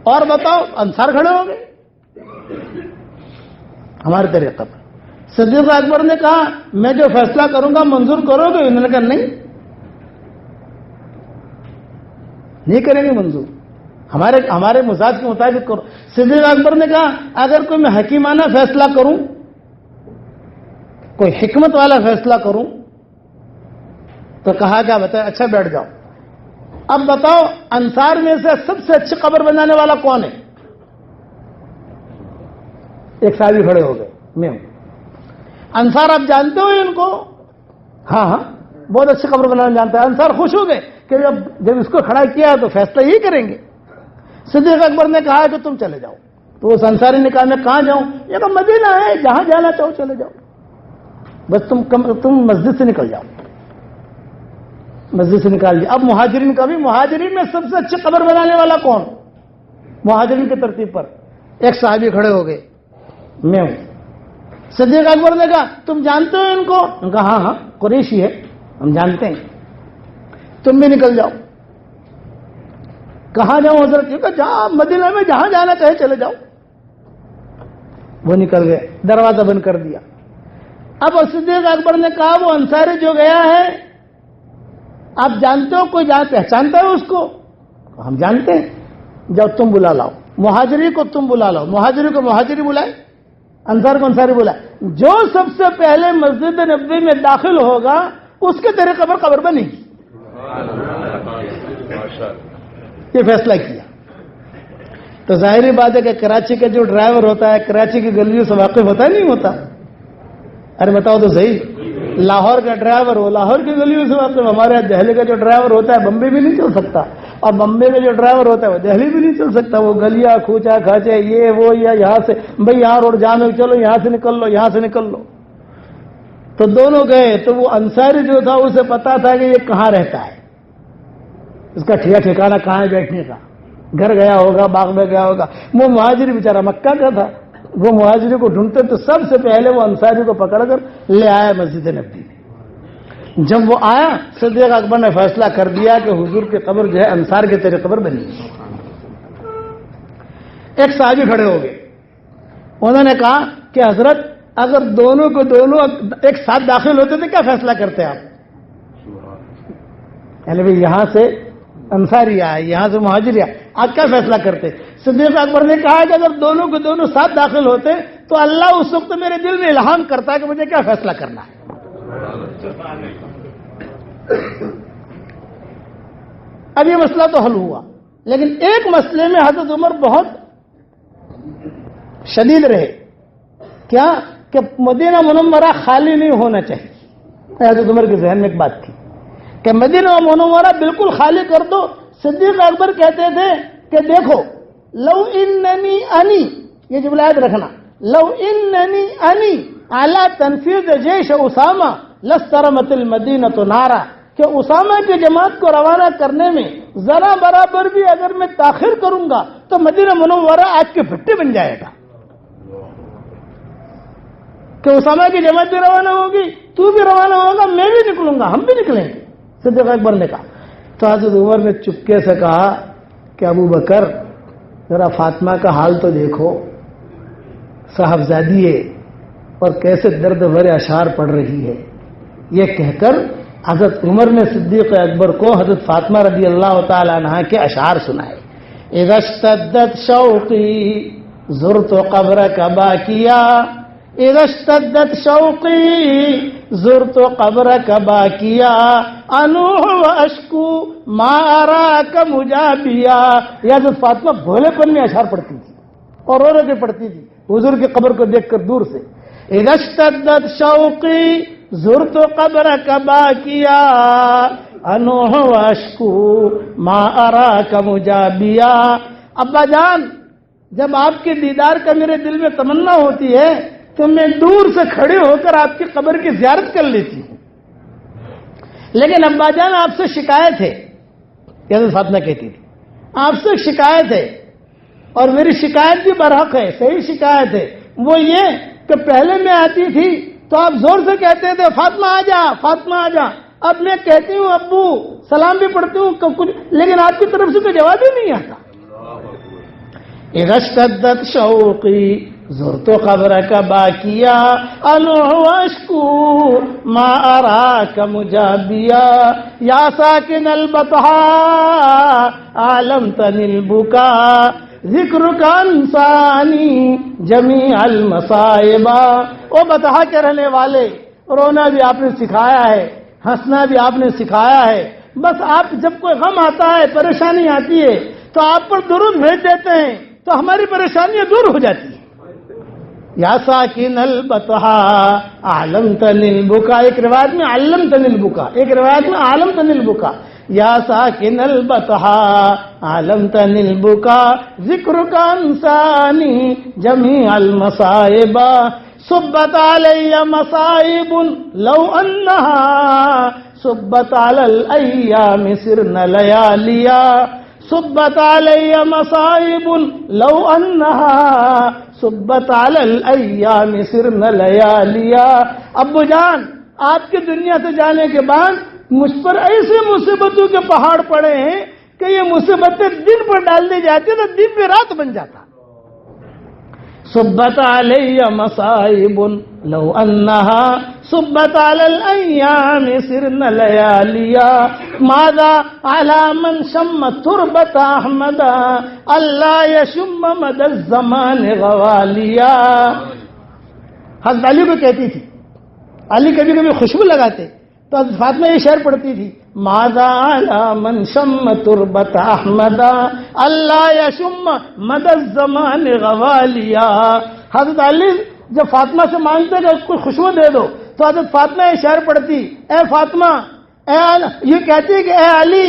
اور بتاؤ، انصار کھڑے ہو گئے ہمارے طریقہ پر. صدیق اکبر نے کہا میں جو فیصلہ کروں گا منظور کرو گے؟ انہوں نے کہا نہیں کریں گے منظور، ہمارے مزاج کے مطابق کرو. صدیق اکبر نے کہا اگر کوئی میں حکیمانہ فیصلہ کروں، کوئی حکمت والا فیصلہ کروں تو کہا کیا بتائے؟ اچھا بیٹھ جاؤ. اب بتاؤ انصار میں سے سب سے اچھی قبر بنانے والا کون ہے؟ ایک صحابی کھڑے ہو گئے، میں ہوں. انصار آپ جانتے ہو ان کو؟ ہاں بہت اچھی قبر بنانا جانتا ہے. انصار خوش ہو گئے کہ جب اس کو کھڑا کیا تو فیصلہ یہی کریں گے. صدیق اکبر نے کہا کہ تم چلے جاؤ. تو اس انصاری نے کہا میں کہاں جاؤں؟ یہ تو مدینہ ہے، جہاں جانا چاہو چلے جاؤ، بس تم مسجد سے نکل جاؤ. مسجد سے نکال دیا. اب مہاجرین کا بھی، مہاجرین میں سب سے اچھی قبر بنانے والا کون؟ مہاجرین کی ترتیب پر ایک صحابی کھڑے ہو گئے، میں ہوں. صدیق اکبر نے کہا تم جانتے ہو ان کو؟ ان کا ہاں قریشی ہے، ہم جانتے ہیں. تم بھی نکل جاؤ. کہاں جاؤں حضرت؟ کہا جہاں مدینہ میں جہاں جانا چاہے چلے جاؤ. وہ نکل گئے، دروازہ بند کر دیا. اب صدیق اکبر نے کہا وہ انصاری جو گیا ہے آپ جانتے ہو؟ کوئی پہچانتا ہے اس کو؟ ہم جانتے ہیں. جب تم بلا لاؤ مہاجری کو، تم بلا لاؤ. مہاجری کو مہاجری بلائے، انصار کو انصاری بلائے. جو سب سے پہلے مسجد نبوی میں داخل ہوگا اس کے طریقے پر قبر بنے گی. یہ فیصلہ کیا. تو ظاہری بات ہے کہ کراچی کا جو ڈرائیور ہوتا ہے کراچی کی گلیوں سے واقف ہوتا ہے نہیں ہوتا؟ ارے بتاؤ تو صحیح. لاہور کا ڈرائیور ہو لاہور کی گلیوں سے واقف. ہمارے یہاں دہلی کا جو ڈرائیور ہوتا ہے بمبے بھی نہیں چل سکتا، اور بمبے کا جو ڈرائیور ہوتا ہے وہ دہلی بھی نہیں چل سکتا. وہ گلیاں کھوچا کھاچے یہ وہ، یا یہاں سے بھائی یہاں روڈ جام ہے، چلو یہاں سے نکل لو، یہاں سے نکل لو. تو دونوں گئے. تو وہ انصاری جو تھا اسے پتا تھا کہ یہ کہاں رہتا ہے، اس کا ٹھکانہ کہاں ہے بیٹھنے کا. گھر گیا ہوگا، باغ میں گیا ہوگا. وہ مہاجری بیچارہ مکہ کا تھا، وہ مہاجری کو ڈھونڈتے تو سب سے پہلے وہ انصاری کو پکڑ کر لے آیا مسجد نبوی میں. جب وہ آیا صدیق اکبر نے فیصلہ کر دیا کہ حضور کی قبر جو ہے انصار کے طریقے قبر بنی. ایک صحابی کھڑے ہو گئے، انہوں نے کہا کہ حضرت اگر دونوں کو دونوں ایک ساتھ داخل ہوتے تو کیا فیصلہ کرتے آپ؟ یعنی بھائی یہاں سے انصاری آئے، یہاں سے مہاجری آئے، آپ کیا فیصلہ کرتے؟ صدیق اکبر نے کہا کہ اگر دونوں کو دونوں ساتھ داخل ہوتے تو اللہ اس وقت میرے دل میں الہام کرتا ہے کہ مجھے کیا فیصلہ کرنا ہے. اب یہ مسئلہ تو حل ہوا، لیکن ایک مسئلے میں حضرت عمر بہت شدید رہے. کیا؟ کہ مدینہ منورہ خالی نہیں ہونا چاہیے. حضرت عمر کے ذہن میں ایک بات تھی کہ مدینہ منورہ بالکل خالی کر دو. صدیق اکبر کہتے تھے کہ دیکھو لو اننی انی، یہ جملہ یاد رکھنا، لو اننی انی اعلی تنفیذ جیش اسامہ لسترمت المدینہ نارا، کہ اسامہ کی جماعت کو روانہ کرنے میں ذرا برابر بھی اگر میں تاخیر کروں گا تو مدینہ منورہ آج کے بھٹی بن جائے گا. کہ اسامہ کی جماعت بھی روانہ ہوگی، تو بھی روانہ ہوگا، میں بھی نکلوں گا، ہم بھی نکلیں گے. صدیق اکبر نے کہا. تو حضرت عمر نے چپکے سے کہا کہ ابو بکر ذرا فاطمہ کا حال تو دیکھو، صاحبزادی ہے اور کیسے درد بھرے اشعار پڑھ رہی ہے. یہ کہہ کر حضرت عمر نے صدیق اکبر کو حضرت فاطمہ رضی اللہ تعالی عنہا کے اشعار سنائے. اذا اشتدت شوقی زرت قبرک باکیا، اذا اشتدت شوقی زرت قبرک باکیا، انوح واشکو ما اراک مجابیا. یہ حضرت فاطمہ بھولے پن میں اشعار پڑھتی تھی اور رو کے پڑھتی تھی حضور کی قبر کو دیکھ کر دور سے. اذا اشتدت شوقی زرت قبرک باکیا، انوح واشکو ما اراک مجابیا. ابا جان جب آپ کے دیدار کا میرے دل میں تمنا ہوتی ہے تو میں دور سے کھڑے ہو کر آپ کی قبر کی زیارت کر لیتی ہوں، لیکن ابا جان آپ سے شکایت ہے. حضرت فاطمہ کہتی تھی آپ سے شکایت ہے، اور میری شکایت بھی برحق ہے، صحیح شکایت ہے. وہ یہ کہ پہلے میں آتی تھی تو آپ زور سے کہتے تھے فاطمہ آ جا، فاطمہ آ جا. اب میں کہتی ہوں ابو، سلام بھی پڑھتی ہوں کچھ، لیکن آپ کی طرف سے تو جواب ہی نہیں آتا. اذا اشتدت شوقی زرت قبرك باكيا انوح واشكو ما اراك مجابيا يا ساكن البطحاء علمتني البكاء ذکرک انسانی جمیع المصائب. وہ بطحا کے رہنے والے، رونا بھی آپ نے سکھایا ہے، ہنسنا بھی آپ نے سکھایا ہے. بس آپ جب کوئی غم آتا ہے، پریشانی آتی ہے تو آپ پر درود بھیج دیتے ہیں تو ہماری پریشانیاں دور ہو جاتی ہیں. یا ساکن البطحاء علمتنی البکا، ایک روایت میں علمتنی البکا، ایک روایت میں علمتنی البکا. یا ساکن البطحاء علمتنی البکا ذکرک انسانی جمیع المصائب. صبت علی مصائب لو انہا صبت علی الایام سرن لیالیا. صبت علی مصائب لو انہا صبت علی الایام سرن لیالیا. ابو جان، آپ کی دنیا سے جانے کے بعد مجھ پر ایسے مصیبتوں کے پہاڑ پڑے ہیں کہ یہ مصیبتیں دن پر ڈال دی جاتی تو دن بھی رات بن جاتا. صبت علی مصائب لو انہا صبت علی الایام سرن لیالیا. ماذا علی من شم تربت احمد اللہ یشم مد الزمان غوالیا. حضرت علی کو کہتی تھی، علی کبھی کبھی خوشبو لگاتے تو حضرت فاطمہ یہ شعر پڑھتی تھی، ماذا علی من شم تربت احمد اللہ یشم مد الزمان غوالیا. حضرت علی جب فاطمہ سے مانگتے کہ اس کو خوشبو دے دو تو حضرت فاطمہ یہ شعر پڑھتی، اے فاطمہ، یہ کہتی کہ اے علی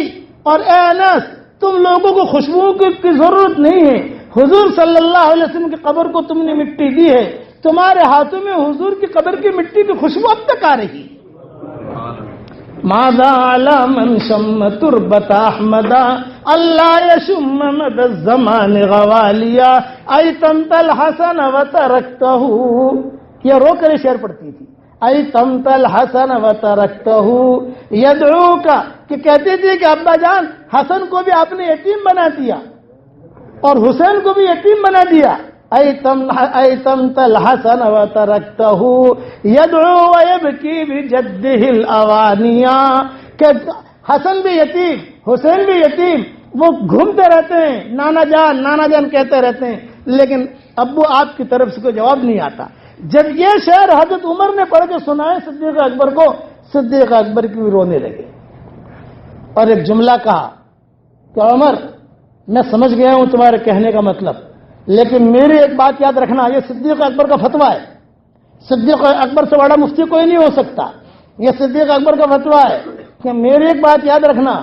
اور اے انس، تم لوگوں کو خوشبو کی ضرورت نہیں ہے. حضور صلی اللہ علیہ وسلم کی قبر کو تم نے مٹی دی ہے، تمہارے ہاتھوں میں حضور کی قبر کی مٹی کی خوشبو اب تک آ رہی. ماذا علی من شم تربت احمد اللہ یشم مد الزمان غوالیا. ایتمت الحسن وترکتہ، یہ رو کر شعر پڑتی تھی، ایتمت الحسن وترکتہ یدعوک، کہ کہتی تھی کہ ابا جان، حسن کو بھی آپ نے یتیم بنا دیا اور حسین کو بھی یتیم بنا دیا. ایتمت الحسن وترکتہ یدعو ویبکی بجدہ الاوانیا. کہ حسن بھی یتیم، حسین بھی یتیم، وہ گھومتے رہتے ہیں، نانا جان نانا جان کہتے رہتے ہیں، لیکن ابو آپ کی طرف سے کوئی جواب نہیں آتا. جب یہ شعر حضرت عمر نے پڑھ کے سنائے صدیق اکبر کو، صدیق اکبر کی بھی رونے لگے اور ایک جملہ کہا کہ عمر، میں سمجھ گیا ہوں تمہارے کہنے کا مطلب، لیکن میری ایک بات یاد رکھنا، یہ صدیق اکبر کا فتویٰ ہے، صدیق اکبر سے بڑا مفتی کوئی نہیں ہو سکتا، یہ صدیق اکبر کا فتویٰ ہے کہ میری ایک بات یاد رکھنا،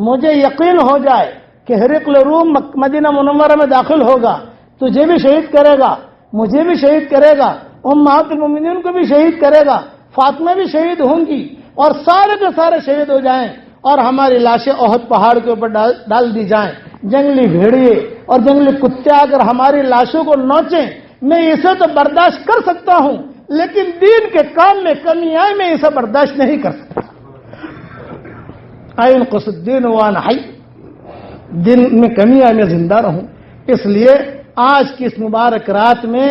مجھے یقین ہو جائے کہ ہرقل روم مدینہ منورہ میں داخل ہوگا، تجھے بھی شہید کرے گا، مجھے بھی شہید کرے گا، امہات المومنین کو بھی شہید کرے گا، فاطمہ بھی شہید ہوں گی اور سارے کے سارے شہید ہو جائیں اور ہماری لاشیں احد پہاڑ کے اوپر ڈال دی جائیں. جنگلی بھیڑیے اور جنگلی کتے اگر ہماری لاشوں کو نوچیں، میں اسے تو برداشت کر سکتا ہوں، لیکن دین کے کام میں کمی آئے میں اسے برداشت نہیں کر سکتا. اینقص الدین وانا حی، دین میں کمی آئے میں زندہ رہوں. اس لیے آج کی اس مبارک رات میں